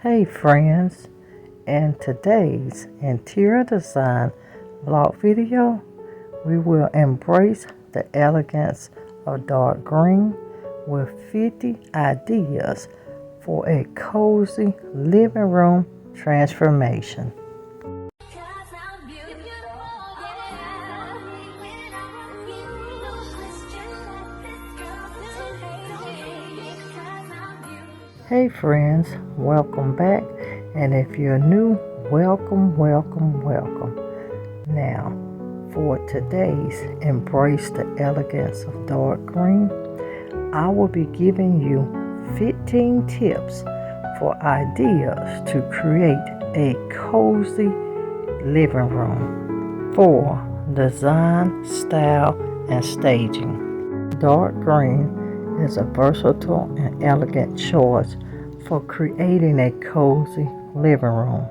Hey friends, in today's interior design vlog video, we will embrace the elegance of dark green with 50 ideas for a cozy living room transformation. Hey friends, welcome back, and if you're new, welcome. Now, for today's Embrace the Elegance of Dark Green, I will be giving you 15 tips for ideas to create a cozy living room. 4. Design, style, and staging. Dark green is a versatile and elegant choice for creating a cozy living room.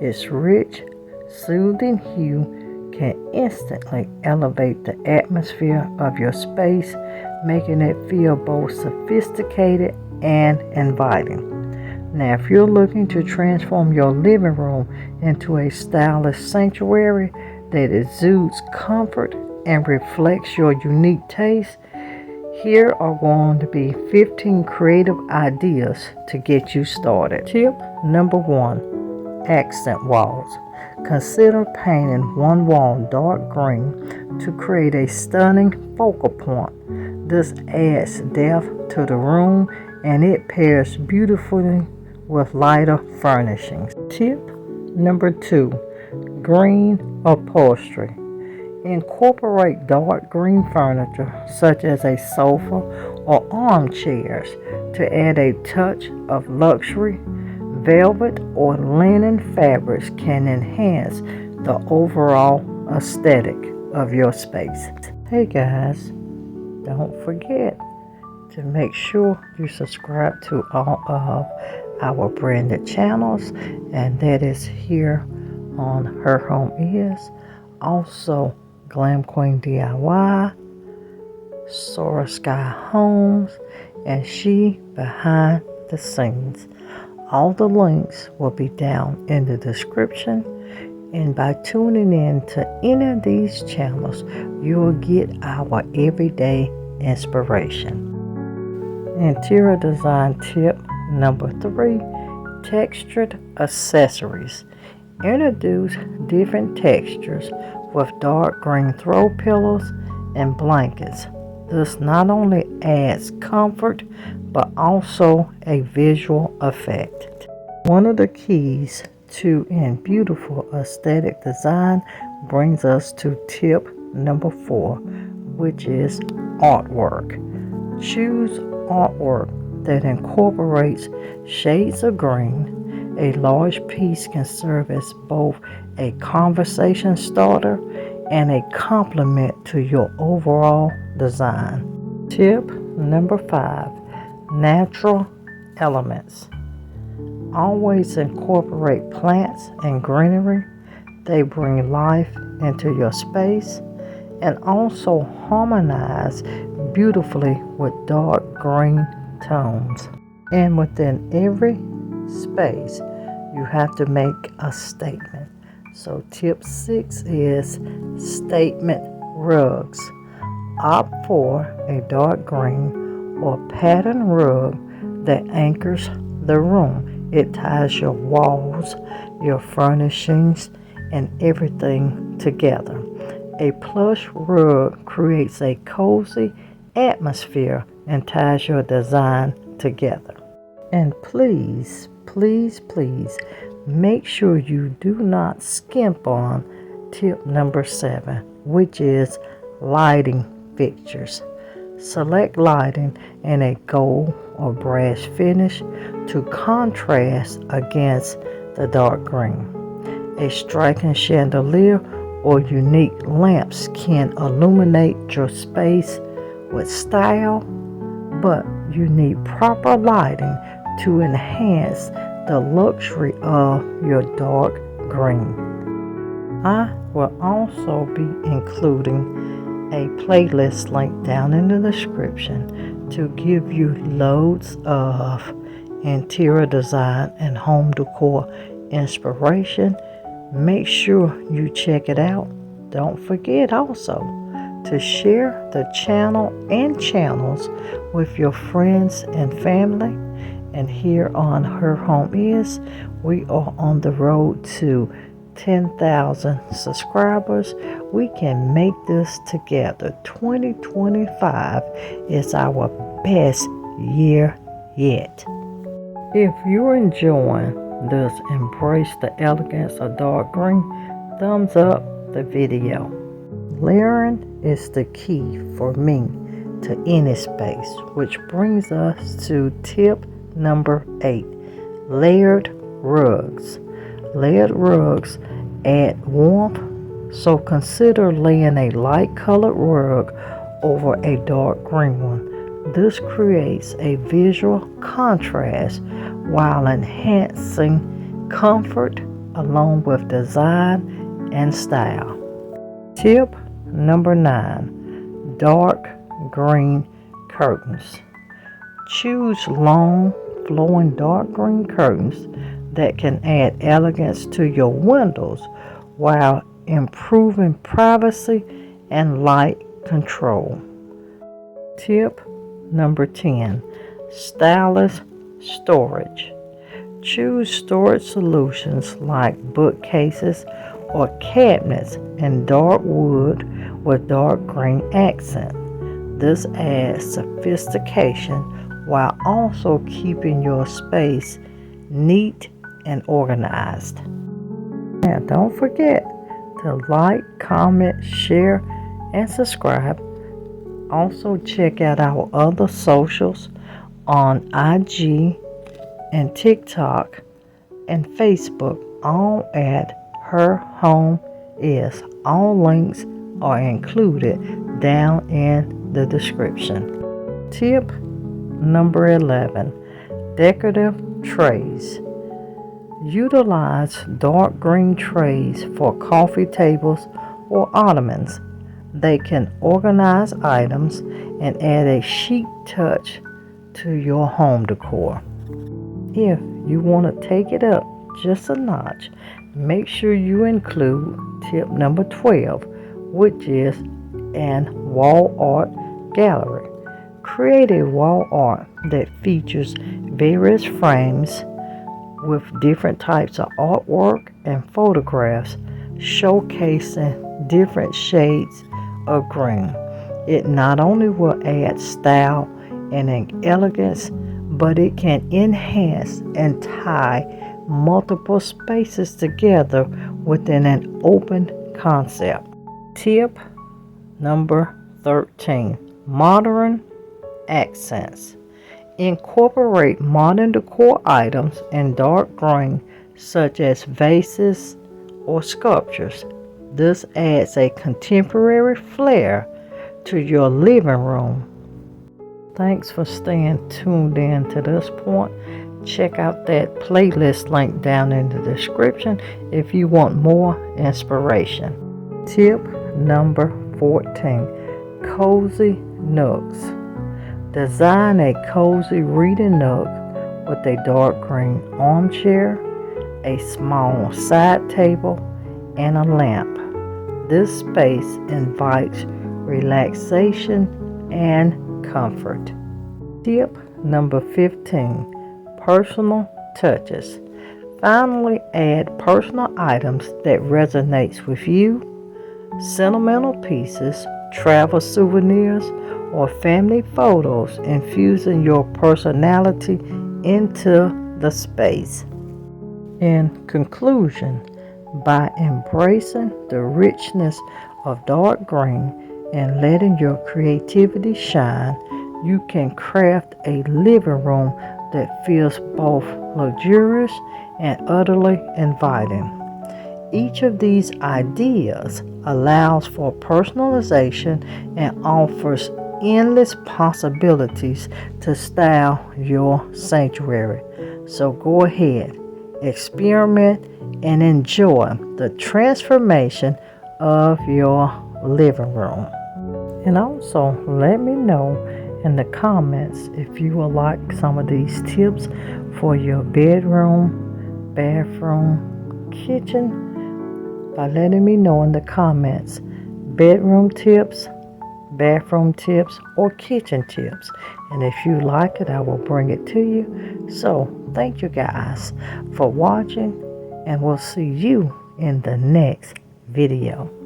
Its rich, soothing hue can instantly elevate the atmosphere of your space, making it feel both sophisticated and inviting. Now, if you're looking to transform your living room into a stylish sanctuary that exudes comfort and reflects your unique taste, here are going to be 15 creative ideas to get you started. Tip number 1, accent walls. Consider painting one wall dark green to create a stunning focal point. This adds depth to the room and it pairs beautifully with lighter furnishings. Tip number 2, green upholstery. Incorporate dark green furniture such as a sofa or armchairs to add a touch of luxury. Velvet or linen fabrics can enhance the overall aesthetic of your space. Hey guys, don't forget to make sure you subscribe to all of our branded channels, and that is here on Her Home Is. Also, Glam Queen DIY, Sora Sky Homes, and She Behind the Scenes. All the links will be down in the description, and by tuning in to any of these channels, you will get our everyday inspiration. Interior design tip number 3, textured accessories. Introduce different textures with dark green throw pillows and blankets. This not only adds comfort but also a visual effect. One of the keys to a beautiful aesthetic design brings us to tip number 4, which is artwork. Choose artwork that incorporates shades of green. A large piece can serve as both a conversation starter and a complement to your overall design. Tip number 5, natural elements. Always incorporate plants and greenery. They bring life into your space and also harmonize beautifully with dark green tones. And within every space, you have to make a statement. So tip 6 is statement rugs. Opt for a dark green or pattern rug that anchors the room. It ties your walls, your furnishings, and everything together. A plush rug creates a cozy atmosphere and ties your design together. And please make sure you do not skimp on tip number 7, which is lighting fixtures. Select lighting in a gold or brass finish to contrast against the dark green. A striking chandelier or unique lamps can illuminate your space with style, but you need proper lighting to enhance the luxury of your dark green. I will also be including a playlist link down in the description to give you loads of interior design and home decor inspiration, make sure you check it out. Don't forget also to share the channel and channels with your friends and family. And here on Her Home Is, we are on the road to 10,000 subscribers. We can make this together. 2025 is our best year yet. If you're enjoying this Embrace the Elegance of Dark Green, thumbs up the video. Layering is the key for me to any space, which brings us to tip number 8, layered rugs. Layered rugs add warmth, so consider laying a light colored rug over a dark green one. This creates a visual contrast while enhancing comfort along with design and style. Tip number 9, dark green curtains. Choose long, flowing dark green curtains that can add elegance to your windows while improving privacy and light control. Tip number 10, stylish storage. Choose storage solutions like bookcases or cabinets in dark wood with dark green accent. This adds sophistication while also keeping your space neat and organized. And don't forget to like, comment, share, and subscribe. Also check out our other socials on IG and TikTok and Facebook, all at Her Home Is. All links are included down in the description. Tip number 11, decorative trays. Utilize dark green trays for coffee tables or ottomans. They can organize items and add a chic touch to your home decor. If you want to take it up just a notch, make sure you include tip number 12, which is an wall art gallery. Create a wall art that features various frames with different types of artwork and photographs showcasing different shades of green. It not only will add style and elegance, but it can enhance and tie multiple spaces together within an open concept. Tip number 13, modern accents. Incorporate modern decor items in dark green, such as vases or sculptures. This adds a contemporary flair to your living room. Thanks for staying tuned in to this point. Check out that playlist link down in the description if you want more inspiration. Tip number 14, cozy nooks. Design a cozy reading nook with a dark green armchair, a small side table, and a lamp. This space invites relaxation and comfort. Tip number 15, personal touches. Finally, add personal items that resonates with you, sentimental pieces, travel souvenirs, or family photos, infusing your personality into the space. In conclusion, by embracing the richness of dark green and letting your creativity shine, you can craft a living room that feels both luxurious and utterly inviting. Each of these ideas allows for personalization and offers endless possibilities to style your sanctuary. So go ahead, experiment, and enjoy the transformation of your living room. And also let me know in the comments if you would like some of these tips for your bedroom, bathroom, kitchen by letting me know in the comments bedroom tips, bathroom tips, or kitchen tips. And if you like it, I will bring it to you. So thank you guys for watching, and we'll see you in the next video.